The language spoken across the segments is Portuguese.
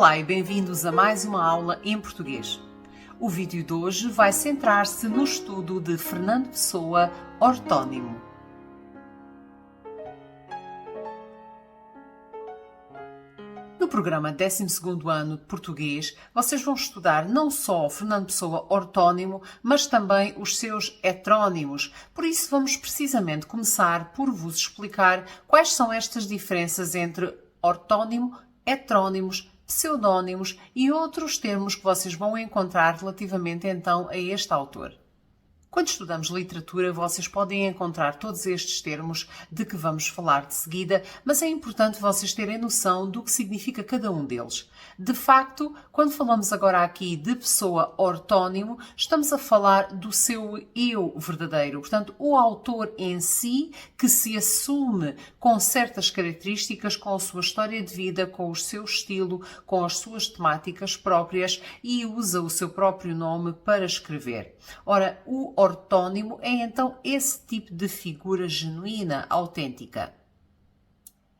Olá e bem-vindos a mais uma aula em português. O vídeo de hoje vai centrar-se no estudo de Fernando Pessoa, ortónimo. No programa 12º ano de português, vocês vão estudar não só Fernando Pessoa ortónimo, mas também os seus heterónimos. Por isso vamos precisamente começar por vos explicar quais são estas diferenças entre ortónimo, heterónimos, pseudónimos e outros termos que vocês vão encontrar relativamente então a este autor. Quando estudamos literatura, vocês podem encontrar todos estes termos de que vamos falar de seguida, mas é importante vocês terem noção do que significa cada um deles. De facto, quando falamos agora aqui de pessoa ortónimo, estamos a falar do seu eu verdadeiro, portanto, o autor em si que se assume com certas características, com a sua história de vida, com o seu estilo, com as suas temáticas próprias e usa o seu próprio nome para escrever. Ora, o ortónimo é então esse tipo de figura genuína, autêntica.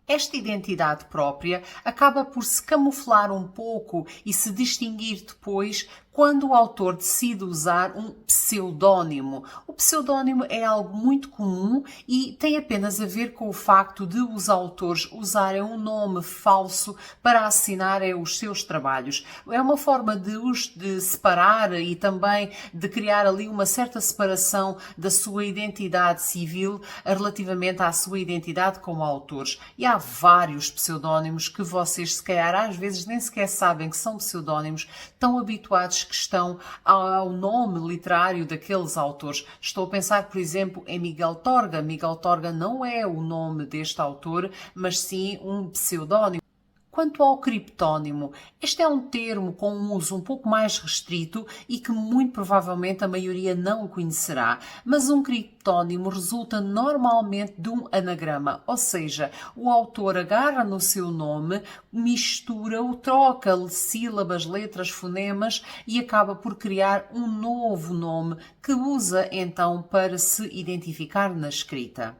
Esta identidade própria acaba por se camuflar um pouco e se distinguir depois quando o autor decide usar um pseudónimo. O pseudónimo é algo muito comum e tem apenas a ver com o facto de os autores usarem um nome falso para assinarem os seus trabalhos. É uma forma de os separar e também de criar ali uma certa separação da sua identidade civil relativamente à sua identidade como autores. E há vários pseudónimos que vocês, se calhar, às vezes nem sequer sabem que são pseudónimos, tão habituados que estão ao nome literário daqueles autores. Estou a pensar, por exemplo, em Miguel Torga. Miguel Torga não é o nome deste autor, mas sim um pseudónimo. Quanto ao criptónimo, este é um termo com um uso um pouco mais restrito e que muito provavelmente a maioria não conhecerá, mas um criptónimo resulta normalmente de um anagrama, ou seja, o autor agarra no seu nome, mistura-o, troca sílabas, letras, fonemas e acaba por criar um novo nome que usa então para se identificar na escrita.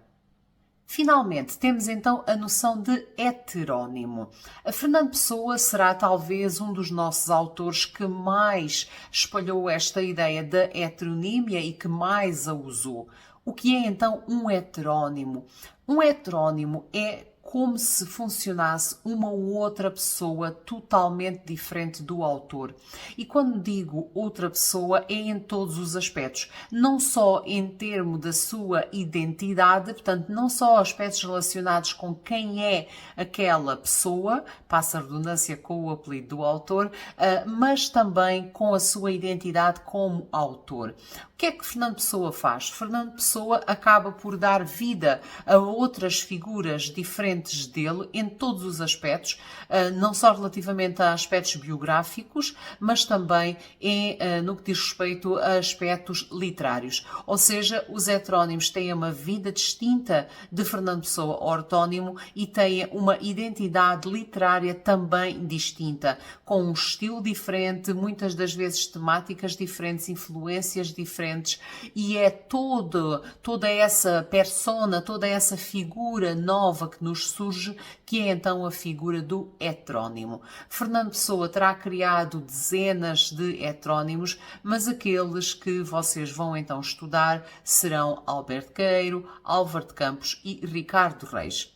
Finalmente, temos então a noção de heterónimo. A Fernando Pessoa será talvez um dos nossos autores que mais espalhou esta ideia da heteronímia e que mais a usou. O que é então um heterónimo? Um heterónimo é como se funcionasse uma outra pessoa totalmente diferente do autor. E quando digo outra pessoa, é em todos os aspectos. Não só em termos da sua identidade, portanto, não só aspectos relacionados com quem é aquela pessoa, passa a redundância com o apelido do autor, mas também com a sua identidade como autor. O que é que Fernando Pessoa faz? Fernando Pessoa acaba por dar vida a outras figuras diferentes dele em todos os aspectos, não só relativamente a aspectos biográficos, mas também no que diz respeito a aspectos literários. Ou seja, os heterónimos têm uma vida distinta de Fernando Pessoa ortónimo e têm uma identidade literária também distinta, com um estilo diferente, muitas das vezes temáticas diferentes, influências diferentes, e é toda essa persona, toda essa figura nova que nos surge, que é então a figura do heterónimo. Fernando Pessoa terá criado dezenas de heterónimos, mas aqueles que vocês vão então estudar serão Alberto Queiro, Álvaro de Campos e Ricardo Reis.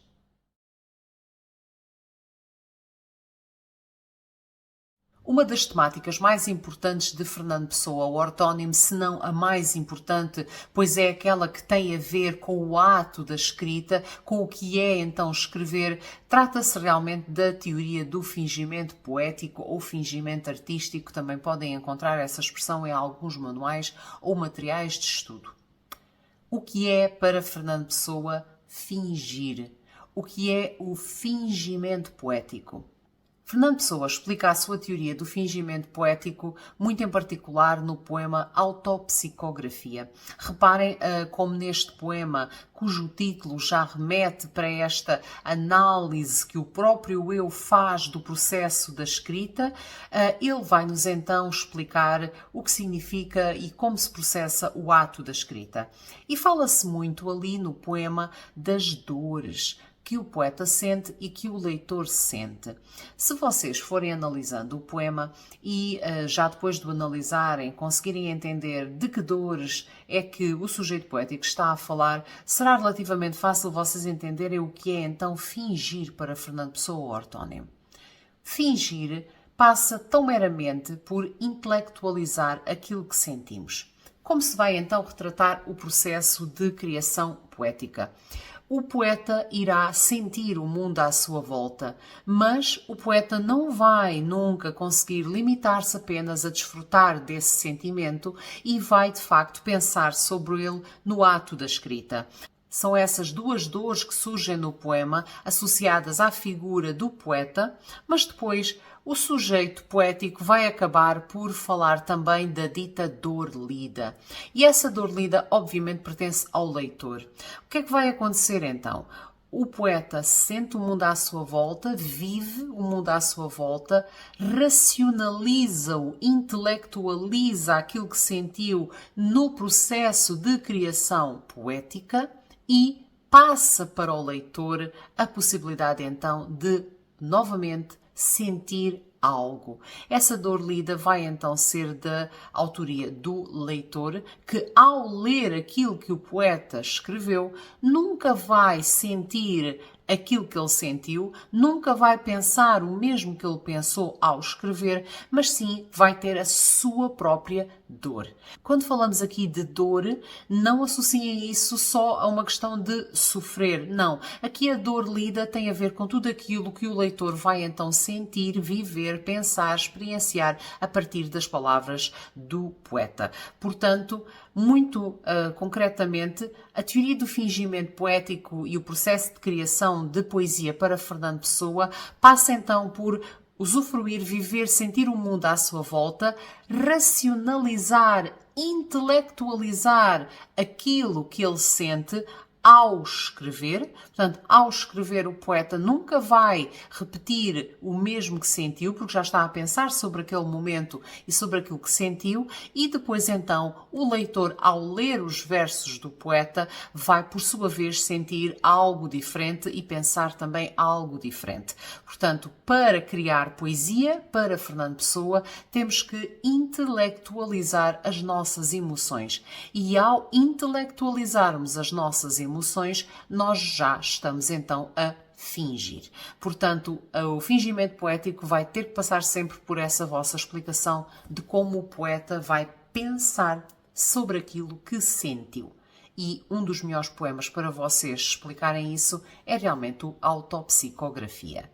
Uma das temáticas mais importantes de Fernando Pessoa, o ortónimo, se não a mais importante, pois é aquela que tem a ver com o ato da escrita, com o que é então escrever, trata-se realmente da teoria do fingimento poético ou fingimento artístico, também podem encontrar essa expressão em alguns manuais ou materiais de estudo. O que é para Fernando Pessoa fingir? O que é o fingimento poético? Fernando Pessoa explica a sua teoria do fingimento poético, muito em particular no poema Autopsicografia. Reparem como neste poema, cujo título já remete para esta análise que o próprio eu faz do processo da escrita, ele vai-nos então explicar o que significa e como se processa o ato da escrita. E fala-se muito ali no poema das dores. que o poeta sente e que o leitor sente. Se vocês forem analisando o poema e já depois de o analisarem conseguirem entender de que dores é que o sujeito poético está a falar, será relativamente fácil vocês entenderem o que é então fingir para Fernando Pessoa, o ortónimo. Fingir passa tão meramente por intelectualizar aquilo que sentimos. Como se vai então retratar o processo de criação poética? O poeta irá sentir o mundo à sua volta, mas o poeta não vai nunca conseguir limitar-se apenas a desfrutar desse sentimento e vai de facto pensar sobre ele no ato da escrita. São essas duas dores que surgem no poema, associadas à figura do poeta, mas depois o sujeito poético vai acabar por falar também da dita dor lida. E essa dor lida, obviamente, pertence ao leitor. O que é que vai acontecer então? O poeta sente o mundo à sua volta, vive o mundo à sua volta, racionaliza-o, intelectualiza aquilo que sentiu no processo de criação poética e passa para o leitor a possibilidade então de novamente sentir algo. Essa dor lida vai então ser da autoria do leitor, que ao ler aquilo que o poeta escreveu, nunca vai sentir aquilo que ele sentiu, nunca vai pensar o mesmo que ele pensou ao escrever, mas sim vai ter a sua própria dor. Quando falamos aqui de dor, não associem isso só a uma questão de sofrer, não. Aqui a dor lida tem a ver com tudo aquilo que o leitor vai então sentir, viver, pensar, experienciar a partir das palavras do poeta. Portanto, muito concretamente, a teoria do fingimento poético e o processo de criação de poesia para Fernando Pessoa passa então por usufruir, viver, sentir o mundo à sua volta, racionalizar, intelectualizar aquilo que ele sente ao escrever. Portanto, ao escrever, o poeta nunca vai repetir o mesmo que sentiu, porque já está a pensar sobre aquele momento e sobre aquilo que sentiu, e depois então o leitor, ao ler os versos do poeta, vai por sua vez sentir algo diferente e pensar também algo diferente. Portanto, para criar poesia, para Fernando Pessoa, temos que intelectualizar as nossas emoções. E ao intelectualizarmos as nossas emoções, nós já estamos então a fingir. Portanto, o fingimento poético vai ter que passar sempre por essa vossa explicação de como o poeta vai pensar sobre aquilo que sentiu. E um dos melhores poemas para vocês explicarem isso é realmente o Autopsicografia.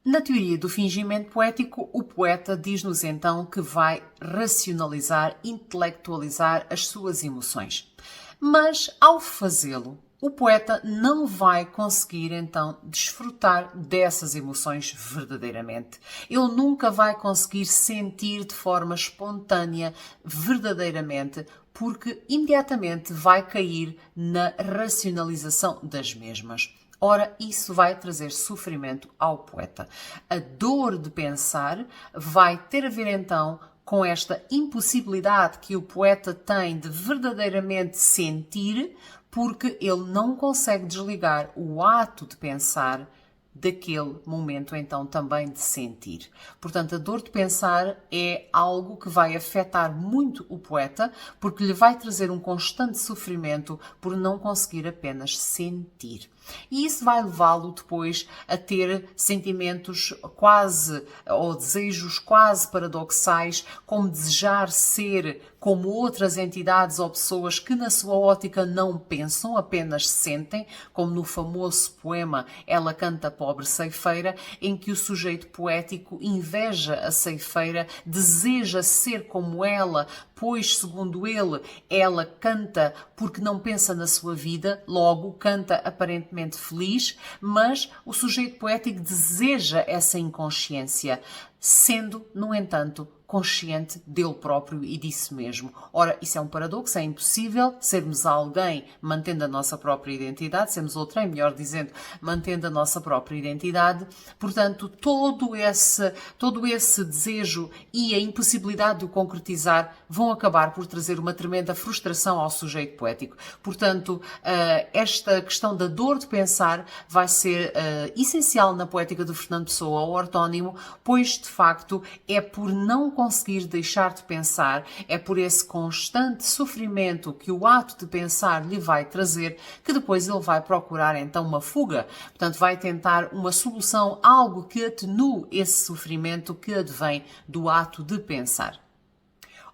Na teoria do fingimento poético, o poeta diz-nos então que vai racionalizar, intelectualizar as suas emoções. Mas, ao fazê-lo, o poeta não vai conseguir, então, desfrutar dessas emoções verdadeiramente. Ele nunca vai conseguir sentir de forma espontânea, verdadeiramente, porque imediatamente vai cair na racionalização das mesmas. Ora, isso vai trazer sofrimento ao poeta. A dor de pensar vai ter a ver, então, com esta impossibilidade que o poeta tem de verdadeiramente sentir, porque ele não consegue desligar o ato de pensar daquele momento então também de sentir. Portanto, a dor de pensar é algo que vai afetar muito o poeta, porque lhe vai trazer um constante sofrimento por não conseguir apenas sentir. E isso vai levá-lo depois a ter sentimentos quase, ou desejos quase paradoxais, como desejar ser como outras entidades ou pessoas que na sua ótica não pensam, apenas sentem, como no famoso poema Ela Canta Pobre Ceifeira, em que o sujeito poético inveja a ceifeira, deseja ser como ela, pois, segundo ele, ela canta porque não pensa na sua vida, logo canta aparentemente feliz, mas o sujeito poético deseja essa inconsciência, sendo, no entanto, consciente dele próprio e disso mesmo. Ora, isso é um paradoxo, é impossível sermos alguém mantendo a nossa própria identidade, sermos outrem, melhor dizendo, mantendo a nossa própria identidade. Portanto, todo esse desejo e a impossibilidade de o concretizar vão acabar por trazer uma tremenda frustração ao sujeito poético. Portanto, esta questão da dor de pensar vai ser essencial na poética de Fernando Pessoa, o ortónimo, pois de facto é por não conseguir deixar de pensar, é por esse constante sofrimento que o ato de pensar lhe vai trazer, que depois ele vai procurar então uma fuga, portanto vai tentar uma solução, algo que atenue esse sofrimento que advém do ato de pensar.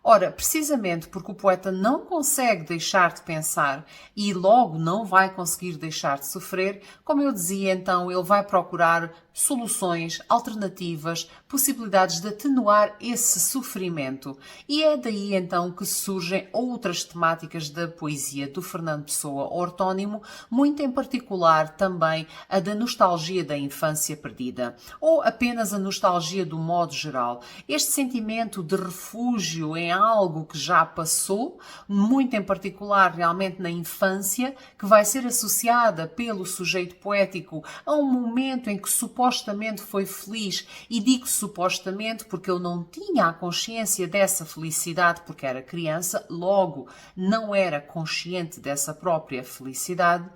Ora, precisamente porque o poeta não consegue deixar de pensar e logo não vai conseguir deixar de sofrer, como eu dizia, então ele vai procurar soluções, alternativas, possibilidades de atenuar esse sofrimento. E é daí então que surgem outras temáticas da poesia do Fernando Pessoa ortónimo, muito em particular também a da nostalgia da infância perdida, ou apenas a nostalgia do modo geral. Este sentimento de refúgio em algo que já passou, muito em particular realmente na infância, que vai ser associada pelo sujeito poético a um momento em que supostamente foi feliz, e digo supostamente porque eu não tinha a consciência dessa felicidade porque era criança, logo não era consciente dessa própria felicidade.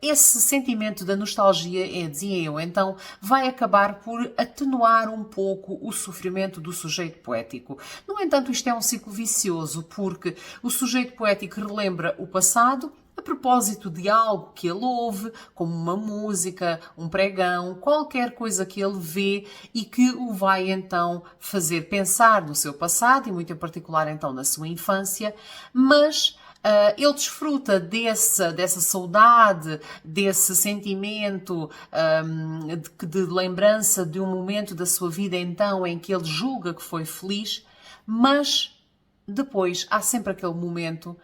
Esse sentimento da nostalgia, dizia eu, então, vai acabar por atenuar um pouco o sofrimento do sujeito poético. No entanto, isto é um ciclo vicioso, porque o sujeito poético relembra o passado a propósito de algo que ele ouve, como uma música, um pregão, qualquer coisa que ele vê e que o vai então fazer pensar no seu passado e muito em particular então na sua infância, mas ele desfruta dessa saudade, desse sentimento de lembrança de um momento da sua vida então em que ele julga que foi feliz, mas depois há sempre aquele momento,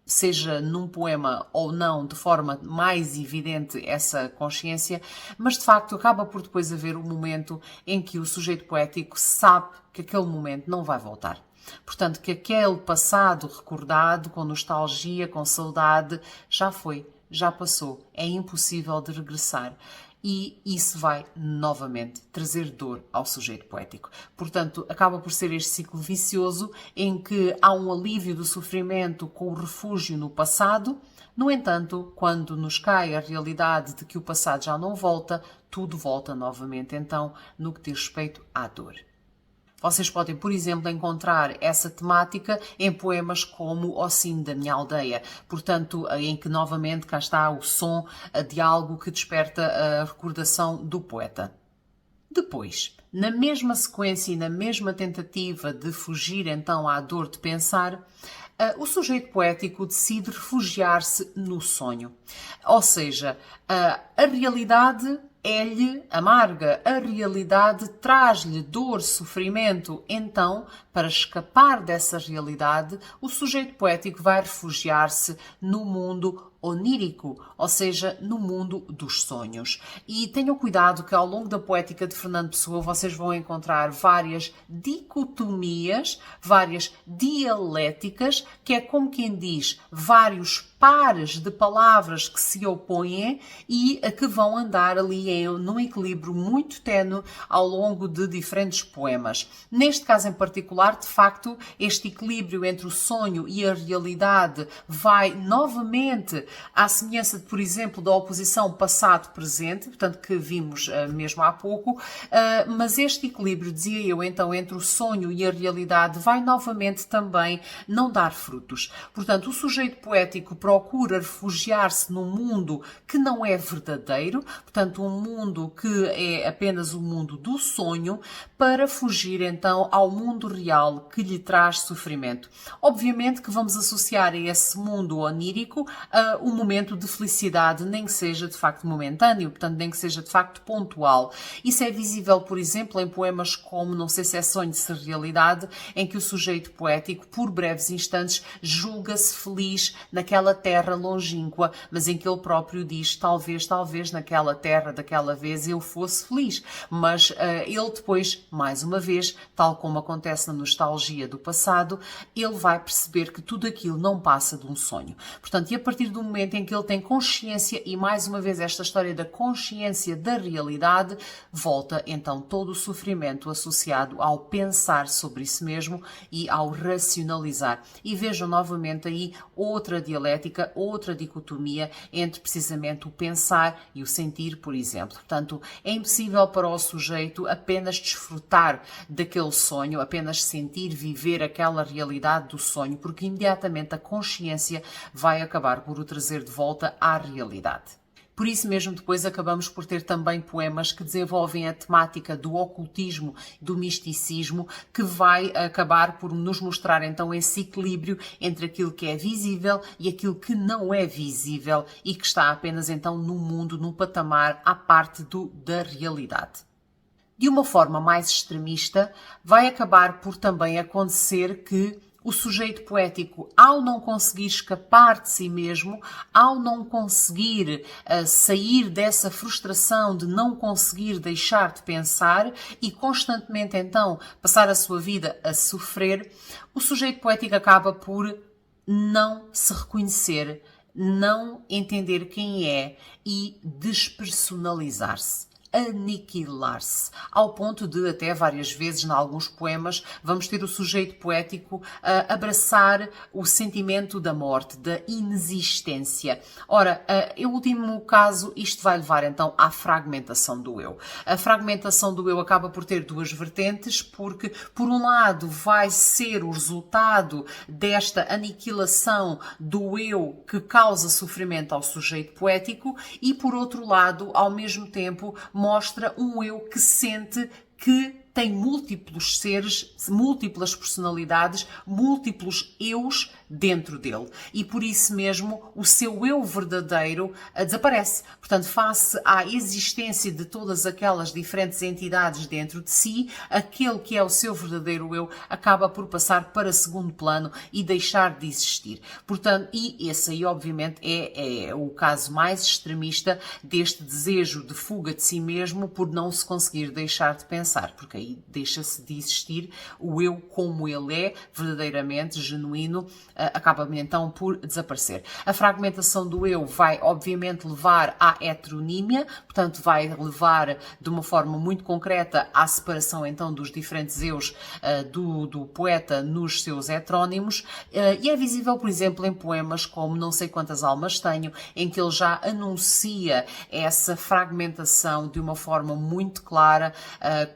seja num poema ou não, de forma mais evidente essa consciência, mas de facto acaba por depois haver um momento em que o sujeito poético sabe que aquele momento não vai voltar. Portanto, que aquele passado recordado, com nostalgia, com saudade, já foi, já passou, é impossível de regressar. E isso vai, novamente, trazer dor ao sujeito poético. Portanto, acaba por ser este ciclo vicioso em que há um alívio do sofrimento com o refúgio no passado. No entanto, quando nos cai a realidade de que o passado já não volta, tudo volta novamente, então, no que diz respeito à dor. Vocês podem, por exemplo, encontrar essa temática em poemas como O Sino da Minha Aldeia, portanto, em que novamente cá está o som de algo que desperta a recordação do poeta. Depois, na mesma sequência e na mesma tentativa de fugir então à dor de pensar, o sujeito poético decide refugiar-se no sonho. Ou seja, a realidade é-lhe amarga, a realidade traz-lhe dor, sofrimento. Então, para escapar dessa realidade, o sujeito poético vai refugiar-se no mundo onírico, ou seja, no mundo dos sonhos. E tenham cuidado que ao longo da poética de Fernando Pessoa vocês vão encontrar várias dicotomias, várias dialéticas, que é como quem diz, vários pares de palavras que se opõem e que vão andar ali num equilíbrio muito ténue ao longo de diferentes poemas. Neste caso em particular, de facto, este equilíbrio entre o sonho e a realidade vai novamente à semelhança, por exemplo, da oposição passado-presente, portanto, que vimos mesmo há pouco, mas este equilíbrio, dizia eu, então, entre o sonho e a realidade vai novamente também não dar frutos. Portanto, o sujeito poético procura refugiar-se num mundo que não é verdadeiro, portanto, um mundo que é apenas o mundo do sonho, para fugir então ao mundo real que lhe traz sofrimento. Obviamente que vamos associar a esse mundo onírico um momento de felicidade, nem que seja de facto momentâneo, portanto, nem que seja de facto pontual. Isso é visível, por exemplo, em poemas como Não sei se é sonho, se realidade, em que o sujeito poético, por breves instantes, julga-se feliz naquela terra longínqua, mas em que ele próprio diz, talvez naquela terra, daquela vez, eu fosse feliz. Mas ele depois, mais uma vez, tal como acontece na nostalgia do passado, ele vai perceber que tudo aquilo não passa de um sonho. Portanto, e a partir do momento em que ele tem consciência, e mais uma vez esta história da consciência da realidade, volta então todo o sofrimento associado ao pensar sobre isso mesmo e ao racionalizar. E vejam novamente aí outra dialética, outra dicotomia entre precisamente o pensar e o sentir, por exemplo. Portanto, é impossível para o sujeito apenas desfrutar daquele sonho, apenas sentir, viver aquela realidade do sonho, porque imediatamente a consciência vai acabar por o trazer de volta à realidade. Por isso mesmo depois acabamos por ter também poemas que desenvolvem a temática do ocultismo, do misticismo, que vai acabar por nos mostrar então esse equilíbrio entre aquilo que é visível e aquilo que não é visível e que está apenas então no mundo, num patamar à parte da realidade. De uma forma mais extremista, vai acabar por também acontecer que o sujeito poético, ao não conseguir escapar de si mesmo, ao não conseguir sair dessa frustração de não conseguir deixar de pensar e constantemente então passar a sua vida a sofrer, o sujeito poético acaba por não se reconhecer, não entender quem é e despersonalizar-se. Aniquilar-se, ao ponto de até várias vezes, em alguns poemas, vamos ter o sujeito poético a abraçar o sentimento da morte, da inexistência. Ora, em último caso, isto vai levar então à fragmentação do eu. A fragmentação do eu acaba por ter duas vertentes, porque, por um lado, vai ser o resultado desta aniquilação do eu que causa sofrimento ao sujeito poético e, por outro lado, ao mesmo tempo, mostra um eu que sente que tem múltiplos seres, múltiplas personalidades, múltiplos eus dentro dele. E por isso mesmo o seu eu verdadeiro desaparece. Portanto, face à existência de todas aquelas diferentes entidades dentro de si, aquele que é o seu verdadeiro eu acaba por passar para segundo plano e deixar de existir. Portanto, e esse aí obviamente é o caso mais extremista deste desejo de fuga de si mesmo por não se conseguir deixar de pensar, porque aí deixa-se de existir o eu como ele é, verdadeiramente genuíno, acaba então por desaparecer. A fragmentação do eu vai obviamente levar à heteronímia, portanto vai levar de uma forma muito concreta à separação então dos diferentes eus do poeta nos seus heterónimos, e é visível, por exemplo, em poemas como Não sei quantas almas tenho, em que ele já anuncia essa fragmentação de uma forma muito clara,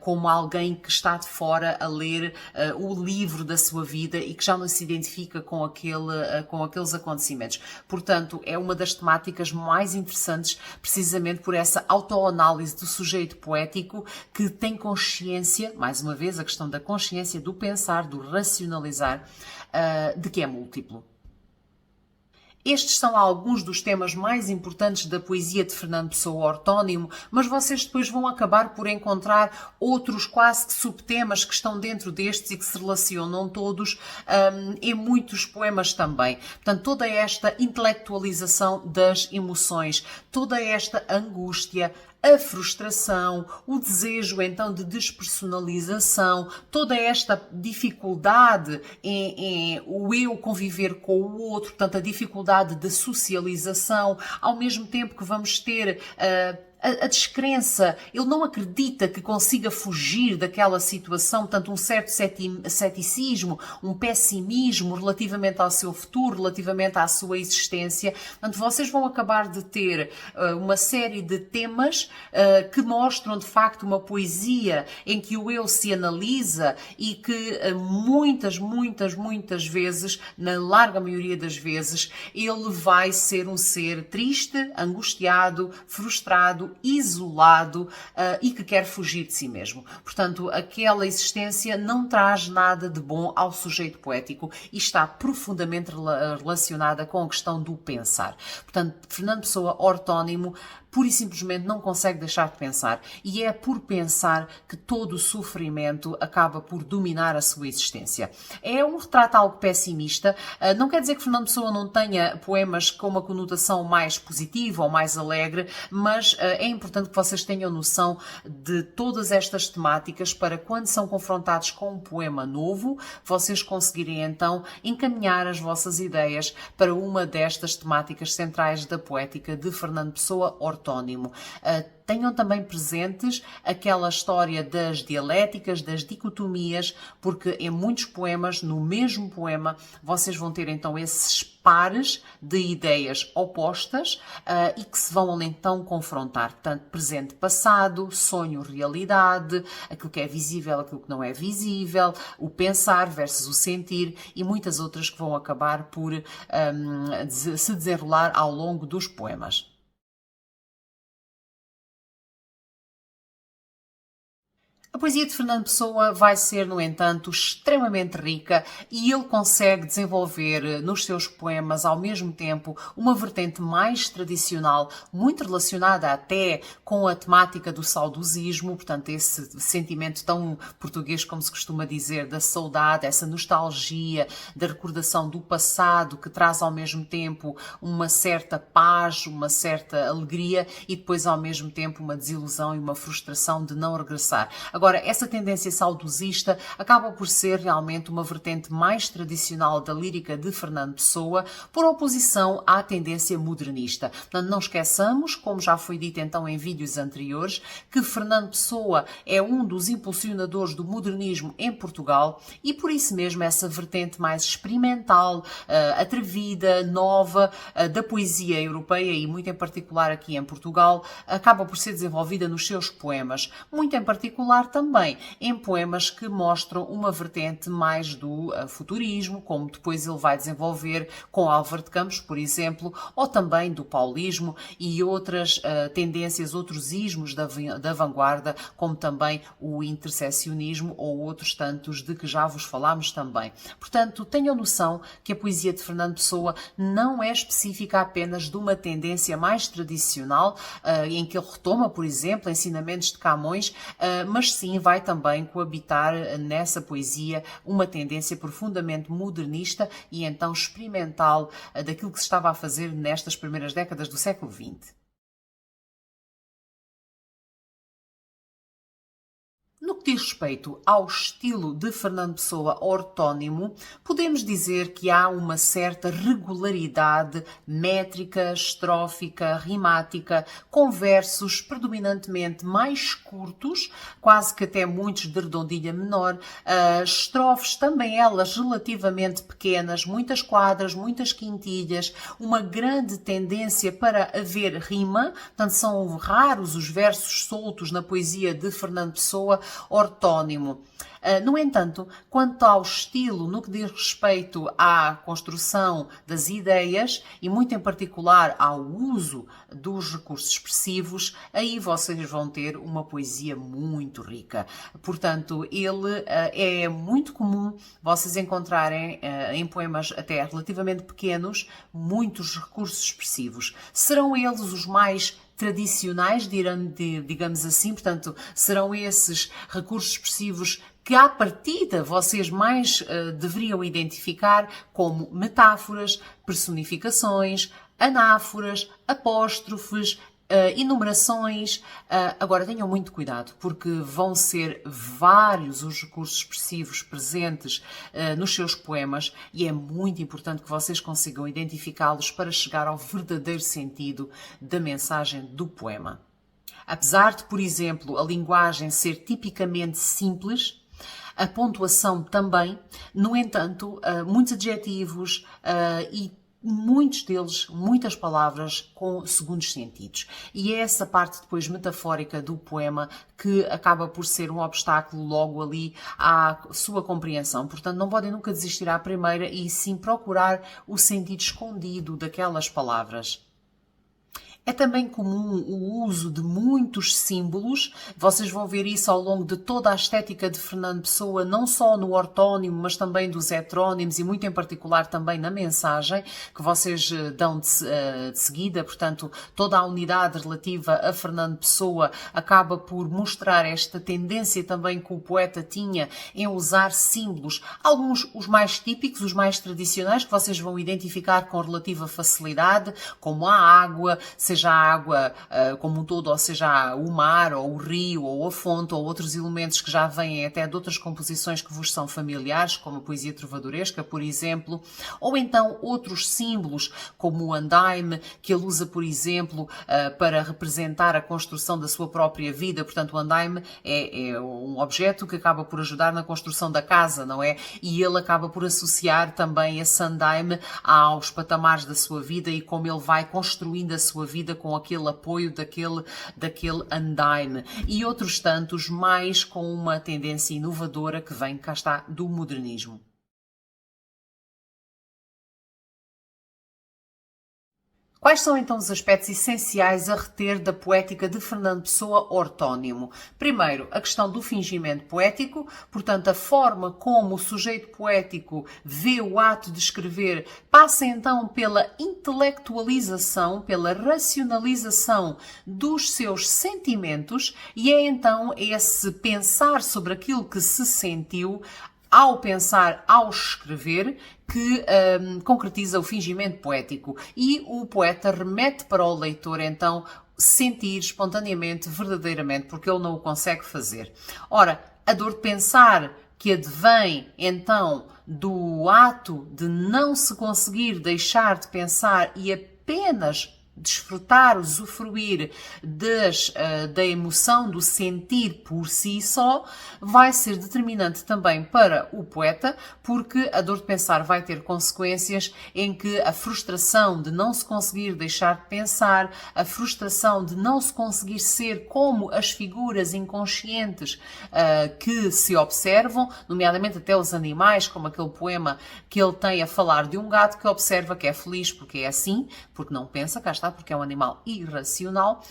como alguém que está de fora a ler o livro da sua vida e que já não se identifica com aqueles acontecimentos. Portanto, é uma das temáticas mais interessantes, precisamente por essa autoanálise do sujeito poético que tem consciência, mais uma vez, a questão da consciência, do pensar, do racionalizar, de que é múltiplo. Estes são alguns dos temas mais importantes da poesia de Fernando Pessoa ortónimo, mas vocês depois vão acabar por encontrar outros quase que subtemas que estão dentro destes e que se relacionam todos em muitos poemas também. Portanto, toda esta intelectualização das emoções, toda esta angústia, a frustração, o desejo então de despersonalização, toda esta dificuldade em o eu conviver com o outro, portanto a dificuldade de socialização, ao mesmo tempo que vamos ter a descrença, ele não acredita que consiga fugir daquela situação, portanto um certo ceticismo, um pessimismo relativamente ao seu futuro, relativamente à sua existência. Portanto, vocês vão acabar de ter uma série de temas que mostram de facto uma poesia em que o eu se analisa e que muitas vezes, na larga maioria das vezes, ele vai ser um ser triste, angustiado, frustrado, isolado e que quer fugir de si mesmo. Portanto, aquela existência não traz nada de bom ao sujeito poético e está profundamente relacionada com a questão do pensar. Portanto, Fernando Pessoa, ortónimo, pura e simplesmente não consegue deixar de pensar, e é por pensar que todo o sofrimento acaba por dominar a sua existência. É um retrato algo pessimista, não quer dizer que Fernando Pessoa não tenha poemas com uma conotação mais positiva ou mais alegre, mas é importante que vocês tenham noção de todas estas temáticas para quando são confrontados com um poema novo, vocês conseguirem então encaminhar as vossas ideias para uma destas temáticas centrais da poética de Fernando Pessoa, ortónimo. Tenham também presentes aquela história das dialéticas, das dicotomias, porque em muitos poemas, no mesmo poema, vocês vão ter então esses pares de ideias opostas e que se vão então confrontar. Portanto, presente, passado, sonho, realidade, aquilo que é visível, aquilo que não é visível, o pensar versus o sentir e muitas outras que vão acabar por se desenrolar ao longo dos poemas. A poesia de Fernando Pessoa vai ser, no entanto, extremamente rica e ele consegue desenvolver nos seus poemas, ao mesmo tempo, uma vertente mais tradicional, muito relacionada até com a temática do saudosismo, portanto, esse sentimento tão português, como se costuma dizer, da saudade, essa nostalgia, da recordação do passado, que traz ao mesmo tempo uma certa paz, uma certa alegria e depois, ao mesmo tempo, uma desilusão e uma frustração de não regressar. Agora, essa tendência saudosista acaba por ser realmente uma vertente mais tradicional da lírica de Fernando Pessoa, por oposição à tendência modernista. Portanto, não esqueçamos, como já foi dito então em vídeos anteriores, que Fernando Pessoa é um dos impulsionadores do modernismo em Portugal e por isso mesmo essa vertente mais experimental, atrevida, nova da poesia europeia e muito em particular aqui em Portugal, acaba por ser desenvolvida nos seus poemas. Muito em particular também em poemas que mostram uma vertente mais do futurismo, como depois ele vai desenvolver com Álvaro de Campos, por exemplo, ou também do paulismo e outras tendências, outros ismos da vanguarda, como também o interseccionismo ou outros tantos de que já vos falámos também. Portanto, tenham noção que a poesia de Fernando Pessoa não é específica apenas de uma tendência mais tradicional, em que ele retoma, por exemplo, ensinamentos de Camões, mas sim vai também coabitar nessa poesia uma tendência profundamente modernista e então experimental daquilo que se estava a fazer nestas primeiras décadas do século XX. No que diz respeito ao estilo de Fernando Pessoa ortónimo, podemos dizer que há uma certa regularidade métrica, estrófica, rimática, com versos predominantemente mais curtos, quase que até muitos de redondilha menor, estrofes também elas relativamente pequenas, muitas quadras, muitas quintilhas, uma grande tendência para haver rima, portanto são raros os versos soltos na poesia de Fernando Pessoa ortónimo. No entanto, quanto ao estilo, no que diz respeito à construção das ideias e muito em particular ao uso dos recursos expressivos, aí vocês vão ter uma poesia muito rica. Portanto, ele é muito comum vocês encontrarem em poemas até relativamente pequenos muitos recursos expressivos. Serão eles os mais tradicionais, digamos assim, portanto, serão esses recursos expressivos que à partida vocês mais deveriam identificar como metáforas, personificações, anáforas, apóstrofes, enumerações. Agora tenham muito cuidado, porque vão ser vários os recursos expressivos presentes nos seus poemas e é muito importante que vocês consigam identificá-los para chegar ao verdadeiro sentido da mensagem do poema. Apesar de, por exemplo, a linguagem ser tipicamente simples, a pontuação também, no entanto, muitos adjetivos e muitos deles, muitas palavras com segundos sentidos. E é essa parte depois metafórica do poema que acaba por ser um obstáculo logo ali à sua compreensão. Portanto, não podem nunca desistir à primeira e sim procurar o sentido escondido daquelas palavras. É também comum o uso de muitos símbolos. Vocês vão ver isso ao longo de toda a estética de Fernando Pessoa, não só no ortónimo, mas também dos heterónimos e muito em particular também na mensagem que vocês dão de seguida. Portanto, toda a unidade relativa a Fernando Pessoa acaba por mostrar esta tendência também que o poeta tinha em usar símbolos. Alguns, os mais típicos, os mais tradicionais, que vocês vão identificar com relativa facilidade, como a água, seja a água como um todo, ou seja o mar, ou o rio, ou a fonte, ou outros elementos que já vêm até de outras composições que vos são familiares, como a poesia trovadoresca, por exemplo, ou então outros símbolos, como o andaime, que ele usa, por exemplo, para representar a construção da sua própria vida. Portanto, o andaime é um objeto que acaba por ajudar na construção da casa, não é? E ele acaba por associar também esse andaime aos patamares da sua vida e como ele vai construindo a sua vida com aquele apoio daquele andaime. E outros tantos mais com uma tendência inovadora que vem, cá está, do modernismo. Quais são então os aspectos essenciais a reter da poética de Fernando Pessoa ortónimo? Primeiro, a questão do fingimento poético, portanto, a forma como o sujeito poético vê o ato de escrever passa então pela intelectualização, pela racionalização dos seus sentimentos e é então esse pensar sobre aquilo que se sentiu ao pensar, ao escrever, que concretiza o fingimento poético. E o poeta remete para o leitor, então, sentir espontaneamente, verdadeiramente, porque ele não o consegue fazer. Ora, a dor de pensar que advém, então, do ato de não se conseguir deixar de pensar e apenas desfrutar, usufruir da emoção, do sentir por si só, vai ser determinante também para o poeta, porque a dor de pensar vai ter consequências em que a frustração de não se conseguir deixar de pensar, a frustração de não se conseguir ser como as figuras inconscientes que se observam, nomeadamente até os animais, como aquele poema que ele tem a falar de um gato que observa que é feliz porque é assim, porque não pensa, cá está, porque é um animal irracional,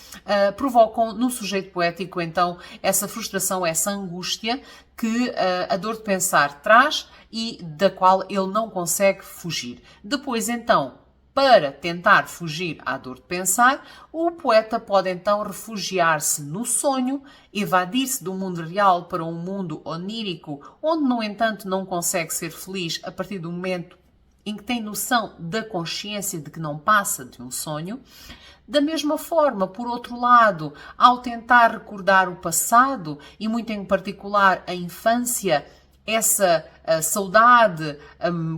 provocam no sujeito poético então essa frustração, essa angústia que a dor de pensar traz e da qual ele não consegue fugir. Depois então, para tentar fugir à dor de pensar, o poeta pode então refugiar-se no sonho, evadir-se do mundo real para um mundo onírico, onde no entanto não consegue ser feliz a partir do momento em que tem noção da consciência de que não passa de um sonho. Da mesma forma, por outro lado, ao tentar recordar o passado, e muito em particular a infância, essa saudade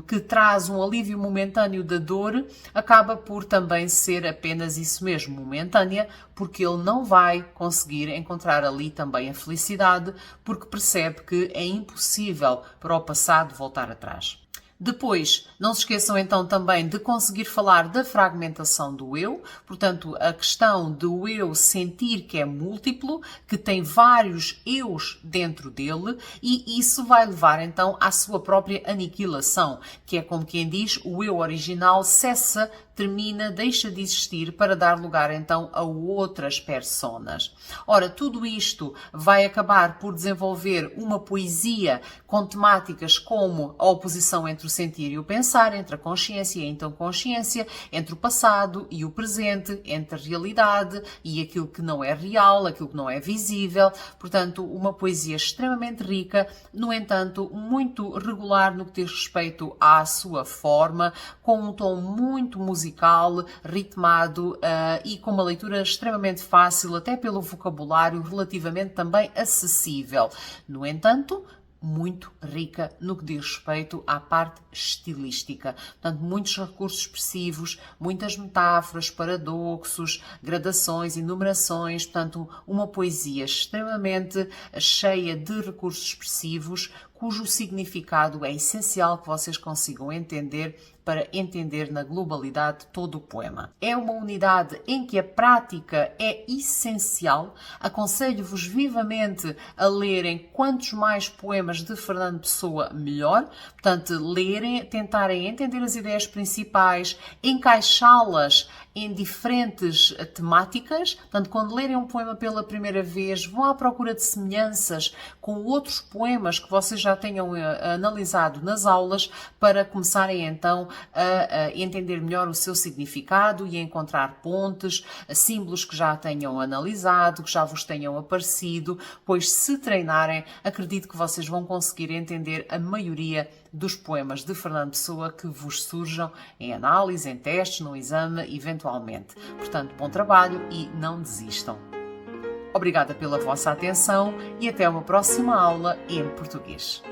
que traz um alívio momentâneo da dor, acaba por também ser apenas isso mesmo, momentânea, porque ele não vai conseguir encontrar ali também a felicidade, porque percebe que é impossível para o passado voltar atrás. Depois, não se esqueçam então também de conseguir falar da fragmentação do eu, portanto, a questão do eu sentir que é múltiplo, que tem vários eus dentro dele, e isso vai levar então à sua própria aniquilação, que é como quem diz, o eu original cessa, termina, deixa de existir para dar lugar então a outras personas. Ora, tudo isto vai acabar por desenvolver uma poesia com temáticas como a oposição entre o sentir e o pensar, entre a consciência e a então consciência, entre o passado e o presente, entre a realidade e aquilo que não é real, aquilo que não é visível. Portanto, uma poesia extremamente rica, no entanto, muito regular no que diz respeito à sua forma, com um tom muito musical, ritmado e com uma leitura extremamente fácil, até pelo vocabulário relativamente também acessível. No entanto, muito rica no que diz respeito à parte estilística. Portanto, muitos recursos expressivos, muitas metáforas, paradoxos, gradações, enumerações, portanto, uma poesia extremamente cheia de recursos expressivos, cujo significado é essencial que vocês consigam entender para entender na globalidade todo o poema. É uma unidade em que a prática é essencial. Aconselho-vos vivamente a lerem quantos mais poemas de Fernando Pessoa, melhor. Portanto, lerem, tentarem entender as ideias principais, encaixá-las em diferentes temáticas. Portanto, quando lerem um poema pela primeira vez, vão à procura de semelhanças com outros poemas que vocês já tenham analisado nas aulas, para começarem então a entender melhor o seu significado e a encontrar pontes, símbolos que já tenham analisado, que já vos tenham aparecido, pois se treinarem, acredito que vocês vão conseguir entender a maioria dos poemas de Fernando Pessoa que vos surjam em análise, em testes, no exame, eventualmente. Portanto, bom trabalho e não desistam. Obrigada pela vossa atenção e até uma próxima aula em português.